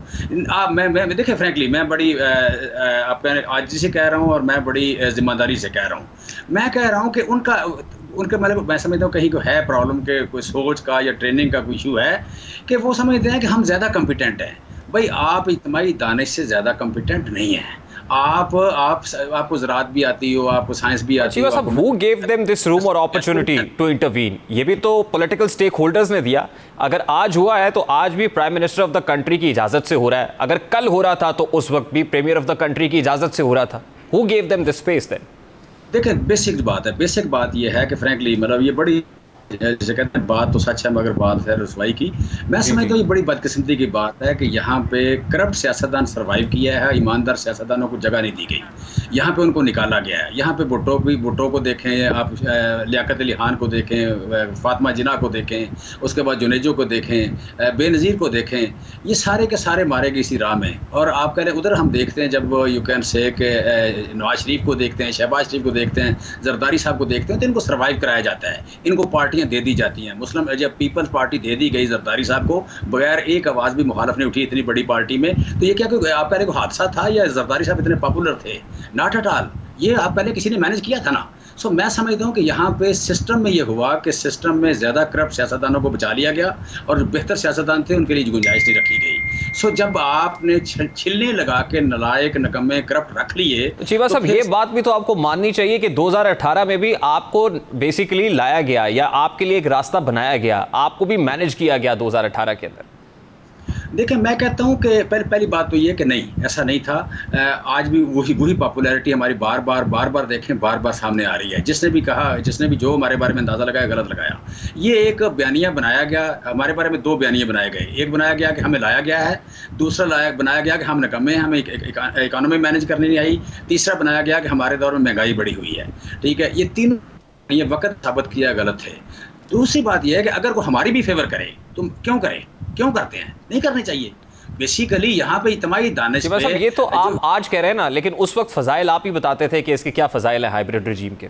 मैं देखिए फ्रैंकली, मैं बड़ी आज से कह रहा हूँ और मैं बड़ी जिम्मेदारी से कह रहा हूँ। मैं कह रहा हूँ कि उनके मतलब मैं समझता हूँ कहीं को है प्रॉब्लम के कोई सोच का या ट्रेनिंग का कोई इशू है, कि वो समझते हैं कि हम ज़्यादा कॉम्पिटेंट हैं। भाई आप इज्तिमाई दानिश से ज़्यादा कॉम्पिटेंट नहीं हैं। आपको ज़राअत भी आती हो, आपको साइंस भी आती हो। Who gave them this room or opportunity to intervene? ये भी तो पॉलिटिकल स्टेक होल्डर्स ने दिया। अगर आज हुआ है तो आज भी prime minister of the country की इजाजत से हो रहा है। अगर कल हो रहा था तो उस वक्त भी प्रीमियर ऑफ द कंट्री की इजाजत से हो रहा था। Who gave them this space then? देखिए बेसिक बात यह है कि फ्रैंकली मतलब ये बड़ी, जैसे कहते हैं बात तो सच है मगर बात है रसवाई की। मैं समझता हूँ ये बड़ी बदकिस्मती की बात है कि यहाँ पे करप्ट सियासतदान सर्वाइव किया है, ईमानदार सियासतदानों को जगह नहीं दी गई, यहाँ पे उनको निकाला गया है। यहाँ पे भुट्टो को देखें आप, लियाकत अली खान को देखें, फातिमा जिन्ना को देखें, उसके बाद जुनेजो को देखें, बेनज़ीर को देखें, ये सारे के सारे मारे गए इसी राह में। और आप कह रहे हैं उधर हम देखते हैं, जब यू कैन से के नवाज शरीफ को देखते हैं, शहबाज शरीफ को देखते हैं, जरदारी साहब को देखते हैं, तो इनको सर्वाइव कराया जाता है, इनको पार्टियां दे दी जाती हैं। मुस्लिम जब पीपल्स पार्टी दे दी गई जरदारी साहब को, बगैर एक आवाज़ भी मुखालफ नहीं उठी इतनी बड़ी पार्टी में, तो ये क्या कोई आप कह रहे को हादसा था या जरदारी साहब इतने पॉपुलर थे? नॉट एट ऑल, ये आप पहले किसी ने मैनेज किया था ना। सो मैं समझता हूँ कि यहाँ पे सिस्टम में ये हुआ कि सिस्टम में ज़्यादा करप्ट सियासतदानों को बचा लिया गया और जो बेहतर सियासतदान थे उनके लिए गुंजाइश नहीं रखी गई। सो जब आपने छिलने लगा के नलायक नकम्मे करप्ट रख लिए, चीमा साहब ये बात भी तो आपको माननी चाहिए कि 2018 में भी आपको बेसिकली लाया गया या आपके लिए एक रास्ता बनाया गया, आपको भी मैनेज किया गया 2018 के अंदर। देखिए मैं कहता हूँ कि पहली बात तो ये कि नहीं, ऐसा नहीं था। आज भी वही पॉपुलैरिटी हमारी बार बार देखें बार बार सामने आ रही है। जिसने भी कहा, जिसने भी जो हमारे बारे में अंदाज़ा लगाया, गलत लगाया। ये एक बयानिया बनाया गया, हमारे बारे में 2 बयानिए बनाए गए। एक बनाया गया कि हमें लाया गया है, दूसरा बनाया गया कि हम नकम्मे हैं, हमें इकानमी मैनेज करनी नहीं आई, तीसरा बनाया गया कि हमारे दौर में महंगाई बढ़ी हुई है। ठीक है, ये तीन ये वक्त साबित किया गलत है। दूसरी बात यह है कि अगर वो हमारी भी फेवर करे तो क्यों करें, क्यों करते हैं, नहीं करने चाहिए। बेसिकली यहाँ पे इतमाही दानिश पे, ये तो आप आज कह रहे हैं ना, लेकिन उस वक्त फजाइल आप ही बताते थे कि इसके क्या फजाइल है हाइब्रिड रिजीम के।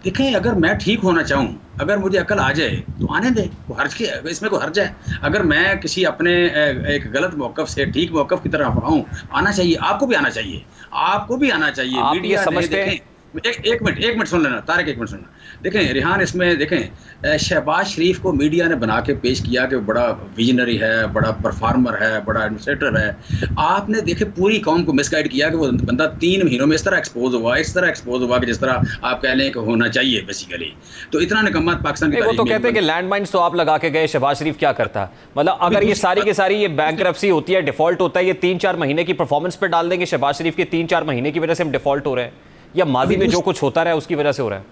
देखें अगर मैं ठीक होना चाहूँ, अगर मुझे अकल आ जाए तो आने दे, वो हर्ज के इसमें कोई हर्ज है। अगर मैं किसी अपने एक गलत मौकफ से ठीक मौकफ की तरफ आऊँ, आना चाहिए, आपको भी आना चाहिए, आपको भी आना चाहिए। आप ये समझते हैं? एक मिनट सुन लेना तारिक, एक मिनट सुनना। देखें रिहान, इसमें देखें शहबाज शरीफ को मीडिया ने बना के पेश किया कि बड़ा विजनरी है, बड़ा परफार्मर है, बड़ा एडमिनिस्ट्रेटर है। आपने देखे पूरी कौम को मिसगाइड किया कि वो बंदा 3 महीनों में इस तरह एक्सपोज हुआ कि जिस तरह आप कह लें कि होना चाहिए बेसिकली। तो इतना निकम्मा पाकिस्तान की, वो तो कहते हैं कि लैंडमाइंस तो आप लगा के गए, शहबाज शरीफ क्या करता? मतलब अगर ये सारी की सारी ये बैंकरप्सी होती है, डिफॉल्ट होता है, ये 3-4 महीने की परफॉर्मेंस पे डाल देंगे शहबाज शरीफ के 3-4 महीने की वजह से हम डिफॉल्ट हो रहे हैं, या माजी में जो कुछ होता रहा है उसकी वजह से हो रहा है?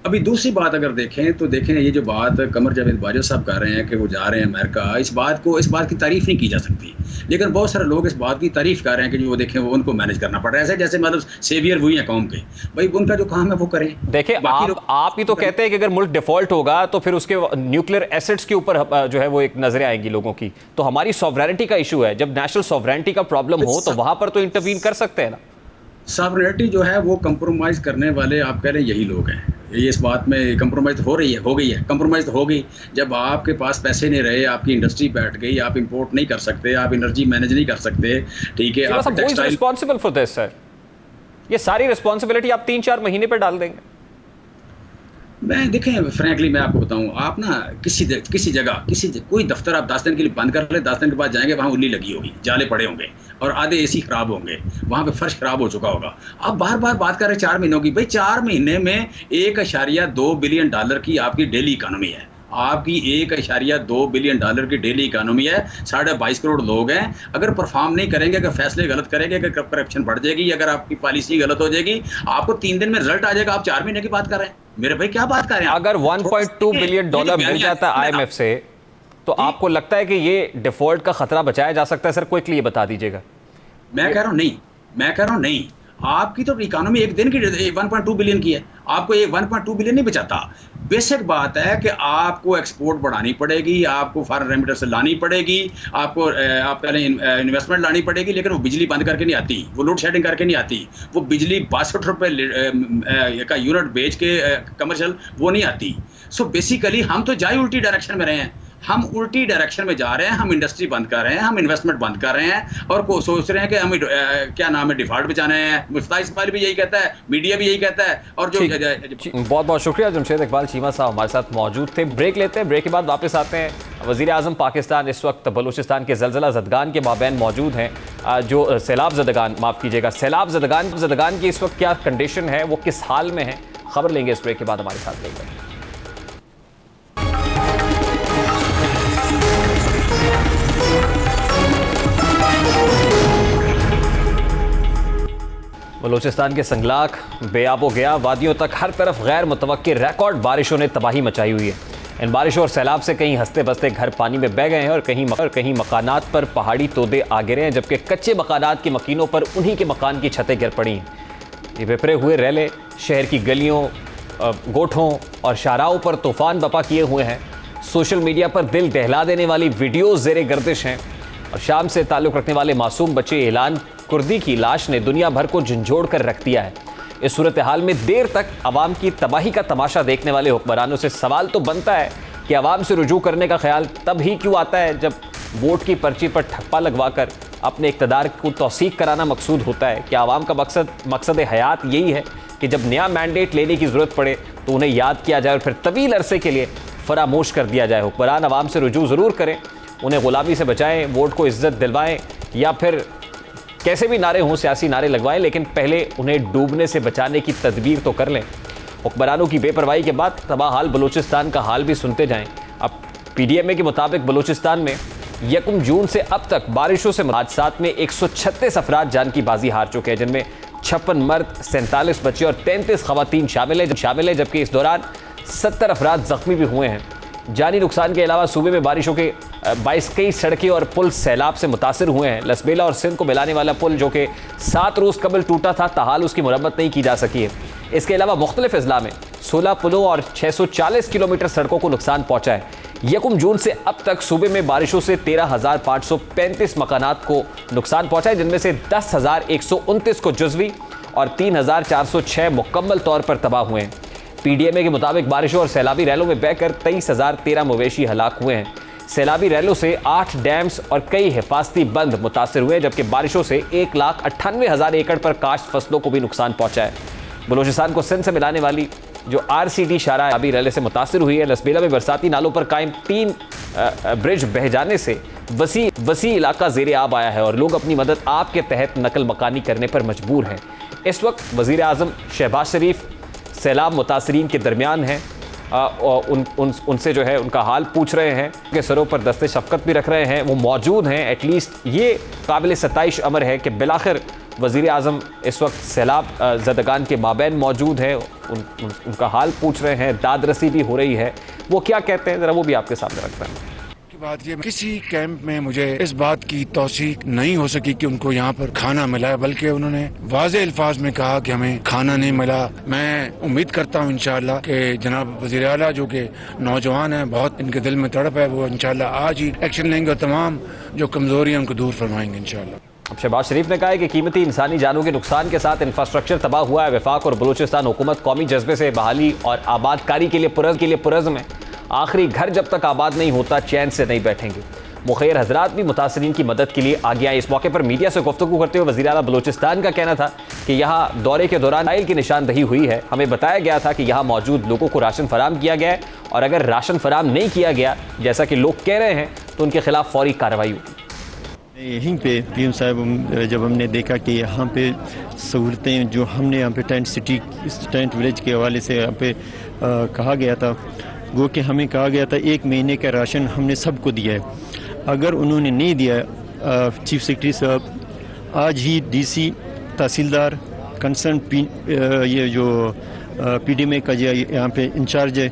अभी दूसरी बात अगर देखें तो देखें ये जो बात कमर जावेद बाजवा साहब कर रहे हैं कि वो जा रहे हैं अमेरिका, इस बात की तारीफ नहीं की जा सकती। लेकिन बहुत सारे लोग इस बात की तारीफ कर रहे हैं कि जो वो देखें वो उनको मैनेज करना पड़ रहा है, ऐसे जैसे मतलब सेवियर वही है कौम के, भाई उनका जो काम है वो करें। देखिए आप ही तो कहते हैं कि अगर मुल्क डिफॉल्ट होगा तो फिर उसके न्यूक्लियर एसेट्स के ऊपर जो है वो एक नजरें आएंगी लोगों की। तो हमारी सॉवरेनिटी का इशू है, जब नेशनल सॉवरेनिटी का प्रॉब्लम हो तो वहां पर तो इंटरवीन कर सकते हैं ना। सॉवरेनिटी जो है वो कंप्रोमाइज़ करने वाले आप कह रहे हैं यही लोग हैं। ये इस बात में कंप्रोमाइज़ हो गई है, कंप्रोमाइज़ हो गई। जब आपके पास पैसे नहीं रहे, आपकी इंडस्ट्री बैठ गई, आप इंपोर्ट नहीं कर सकते, आप एनर्जी मैनेज नहीं कर सकते, ठीक है, आप textile responsible for this sir, ये सारी रिस्पॉन्सिबिलिटी आप 3-4 महीने पर डाल देंगे। मैं देखें फ्रैंकली मैं आपको बताऊं, आप ना किसी जगह कोई दफ्तर आप 10 दिन के लिए बंद कर ले, 10 दिन के बाद जाएंगे वहाँ उल्ली लगी होगी, जाले पड़े होंगे और आधे एसी खराब होंगे, वहाँ पे फर्श खराब हो चुका होगा। आप बार बात कर रहे 4 महीनों की, भाई 4 महीने में $1.2 बिलियन की आपकी डेली इकानमी है, आपकी $1.2 बिलियन की डेली इकानमी है, 22.5 करोड़ लोग हैं। अगर परफॉर्म नहीं करेंगे, अगर फैसले गलत करेंगे, अगर करप्शन बढ़ जाएगी, अगर आपकी पॉलिसी गलत हो जाएगी, आपको 3 दिन में रिजल्ट आ जाएगा, आप 4 महीने की बात कर रहे हैं। मेरे भाई क्या बात कर रहे हैं? अगर $1.2 बिलियन मिल जाता है IMF से, तो आपको लगता है कि ये डिफॉल्ट का खतरा बचाया जा सकता है? सर क्विकली ये बता दीजिएगा। मैं कह रहा हूँ नहीं, आपकी तो इकोनॉमी एक दिन की 1.2 बिलियन की है, आपको ये 1.2 बिलियन नहीं बचाता। बेसिक बात है कि आपको एक्सपोर्ट बढ़ानी पड़ेगी, आपको फॉरेन रेमिटर से लानी पड़ेगी, आपको आप पहले इन्वेस्टमेंट लानी पड़ेगी, लेकिन वो बिजली बंद करके नहीं आती, वो लोड शेडिंग करके नहीं आती, वो बिजली 62 रुपये का यूनिट बेच के कमर्शियल वो नहीं आती। सो बेसिकली हम तो जाए उल्टी डायरेक्शन में रहे हैं, हम उल्टी डायरेक्शन में जा रहे हैं, हम इंडस्ट्री बंद कर रहे हैं, हम इन्वेस्टमेंट बंद कर रहे हैं और को सोच रहे हैं कि हम क्या नाम है डिफॉल्ट बचाने हैं। मुफ्ताह इस्माइल भी यही कहता है, मीडिया भी यही कहता है। और जो बहुत बहुत शुक्रिया जमशेद इकबाल चीमा साहब हमारे साथ मौजूद थे। ब्रेक लेते हैं, ब्रेक के बाद वापस आते हैं। वज़ीर आज़म पाकिस्तान इस वक्त बलूचिस्तान के ज़लज़ला ज़दगान के माबैन मौजूद हैं, जो सैलाब ज़दगान की इस वक्त क्या कंडीशन है, वो किस हाल में है, खबर लेंगे इस ब्रेक के बाद। हमारे साथ लेंगे। बलूचिस्तान के संगलाक बेआबो गया वादियों तक हर तरफ गैर मुतवक्की रिकॉर्ड बारिशों ने तबाही मचाई हुई है। इन बारिशों और सैलाब से कहीं हंसते बसते घर पानी में बह गए हैं और कहीं मकानात पर पहाड़ी तोदे आ गिरे हैं, जबकि कच्चे मकानात की मकीनों पर उन्हीं के मकान की छतें गिर पड़ी हैं। ये बेपरे हुए रैले शहर की गलियों, गोठों और शाहराहों पर तूफान बपा किए हुए हैं। सोशल मीडिया पर दिल दहला देने वाली वीडियोज़ ज़ेरे गर्दिश हैं और शाम से ताल्लुक़ रखने वाले मासूम बच्चे एलान कुर्दी की लाश ने दुनिया भर को झंझोड़ कर रख दिया है। इस सूरत हाल में देर तक आवाम की तबाही का तमाशा देखने वाले हुक्मरानों से सवाल तो बनता है कि आवाम से रुजू करने का ख्याल तब ही क्यों आता है जब वोट की पर्ची पर ठप्पा लगवाकर अपने इक़्तिदार को तौसीक कराना मकसूद होता है। क्या आवाम का मकसद हयात यही है कि जब नया मैंडेट लेने की ज़रूरत पड़े तो उन्हें याद किया जाए और फिर तवील अरसे के लिए फरामोश कर दिया जाए? हुक्मरान आवाम से रुजू ज़रूर करें, उन्हें ग़ुलामी से बचाएं, वोट को इज़्ज़त दिलवाएं या फिर कैसे भी नारे हों, सियासी नारे लगवाएं, लेकिन पहले उन्हें डूबने से बचाने की तदबीर तो कर लें। हुक्मरानों की बेपरवाही के बाद तबाह हाल बलूचिस्तान का हाल भी सुनते जाएं। अब PDMA के मुताबिक बलूचिस्तान में 1 जून से अब तक बारिशों से हादसात में 136 अफराद जान की बाजी हार चुके हैं, जिनमें 56 मर्द, 47 बच्चे और 33 खवातीन शामिल है, जबकि इस दौरान 70 अफराद जख्मी भी हुए हैं। जानी नुकसान के अलावा सूबे में बारिशों के 22 कई सड़कें और पुल सैलाब से मुतासर हुए हैं। लसबेला और सिंध को मिलाने वाला पुल जो कि 7 रोज़ कबल टूटा था, ताहाल उसकी मुरम्मत नहीं की जा सकी है। इसके अलावा मुख्तलिफ अजला में 16 पुलों और 640 किलोमीटर सड़कों को नुकसान पहुँचा है। 1 जून से अब तक सूबे में बारिशों से 13,535 मकानात को नुकसान पहुँचा है, जिनमें से 10,129 को जुज़वी और 3,406 मुकम्मल तौर पर तबाह हुए हैं। PDMA के मुताबिक बारिशों और सैलाबी रैलों में बहकर 23,013 मवेशी हलाक हुए हैं। सैलाबी रैलों से 8 डैम्स और कई हिफाजती बंद मुतासर हुए, जबकि बारिशों से 1,98,000 एकड़ पर काश्त फसलों को भी नुकसान पहुंचा है। बलूचिस्तान को सिंध से मिलाने वाली जो RCT शाहराह रैले से मुतासर हुई है, लसबेला में बरसाती नालों पर कायम 3 ब्रिज बह जाने से वसी इलाका ज़ेरे आब आया है और लोग अपनी मदद आप के तहत नकल मकानी करने पर मजबूर हैं। इस वक्त वज़ीर आज़म शहबाज शरीफ सैलाब मुतासरीन के दरमियान हैं और उनसे जो है उनका हाल पूछ रहे हैं, उनके सरों पर दस्ते शफ़क़त भी रख रहे हैं, वो मौजूद हैं। एटलीस्ट ये काबिल सताइश अमर है कि बिलाखिर वज़ीर आज़म इस वक्त सैलाब ज़दगान के माबैन मौजूद हैं, उनका हाल पूछ रहे हैं, दाद रसी भी हो रही है। वो क्या कहते हैं ज़रा वो भी आपके सामने रखते हैं। बात ये किसी कैंप में मुझे इस बात की तौसीक नहीं हो सकी कि उनको यहाँ पर खाना मिला है, बल्कि उन्होंने वाज़े अल्फाज में कहा कि हमें खाना नहीं मिला। मैं उम्मीद करता हूँ इंशाअल्लाह कि जनाब वज़ीर आला जो कि नौजवान हैं, बहुत इनके दिल में तड़प है, वो इंशाअल्लाह आज ही एक्शन लेंगे और तमाम जो कमजोरी है उनको दूर फरमाएंगे इंशाअल्लाह। अब शहबाज शरीफ ने कहा है कि कीमती इंसानी जानों के नुकसान के साथ इंफ्रास्ट्रक्चर तबाह हुआ है। वफाक और बलूचिस्तान हुकूमत कौमी जज्बे से बहाली और आबादकारी के लिए पुरज़्म है। आखिरी घर जब तक आबाद नहीं होता चैन से नहीं बैठेंगे। मुखैर हजरात भी मुतासरीन की मदद के लिए आगे आए। इस मौके पर मीडिया से गुफ्तगू करते हुए वज़ीर आला बलूचिस्तान का कहना था कि यहाँ दौरे के दौरान आइल की निशानदही हुई है। हमें बताया गया था कि यहाँ मौजूद लोगों को राशन फराम किया गया है और अगर राशन फराम नहीं किया गया जैसा कि लोग कह रहे हैं तो उनके खिलाफ फौरी कार्रवाई होगी। यहीं पे पीएम साहब जब हमने देखा कि यहाँ पे सहूलतें जो हमने यहाँ पे टेंट विलेज के हवाले से यहाँ पे कहा गया था, वो कि हमें कहा गया था 1 महीने का राशन हमने सबको दिया है। अगर उन्होंने नहीं दिया, चीफ सेक्रेटरी साहब आज ही DC, तहसीलदार, कंसर्न ये जो PDMA का जो यहाँ पे इंचार्ज है,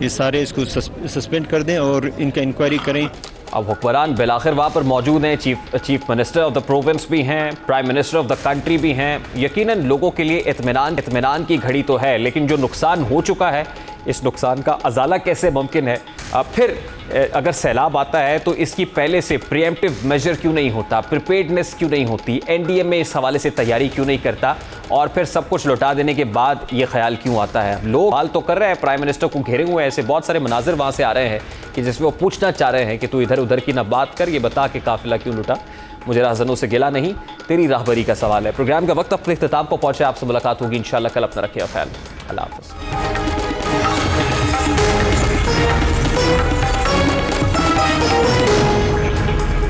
ये सारे इसको सस्पेंड कर दें और इनका इंक्वायरी करें। अब हुक्मरान बिलाखिर वहाँ पर मौजूद हैं। Chief minister of the province भी हैं, prime minister of the country भी हैं। यकीनन लोगों के लिए इत्मीनान की घड़ी तो है, लेकिन जो नुकसान हो चुका है इस नुकसान का अजाला कैसे मुमकिन है? फिर अगर सैलाब आता है तो इसकी पहले से प्रिएम्प्टिव मेजर क्यों नहीं होता, प्रिपेयर्डनेस क्यों नहीं होती, NDMA इस हवाले से तैयारी क्यों नहीं करता और फिर सब कुछ लौटा देने के बाद ये ख्याल क्यों आता है? लोग हाल तो कर रहे हैं, प्राइम मिनिस्टर को घेरे हुए ऐसे बहुत सारे मनाजिर वहाँ से आ रहे हैं कि जिसमें वो पूछना चाह रहे हैं कि तू इधर उधर की ना बात कर, ये बता कि काफिला क्यों लुटा। मुझे राहजनों से गिला नहीं, तेरी राहबरी का सवाल है। प्रोग्राम का वक्त अपने इख्तिताम को पहुंचे। आपसे मुलाकात होगी इंशाल्लाह कल। अपना रखिए ख्याल। अल्लाह हाफ़िज़।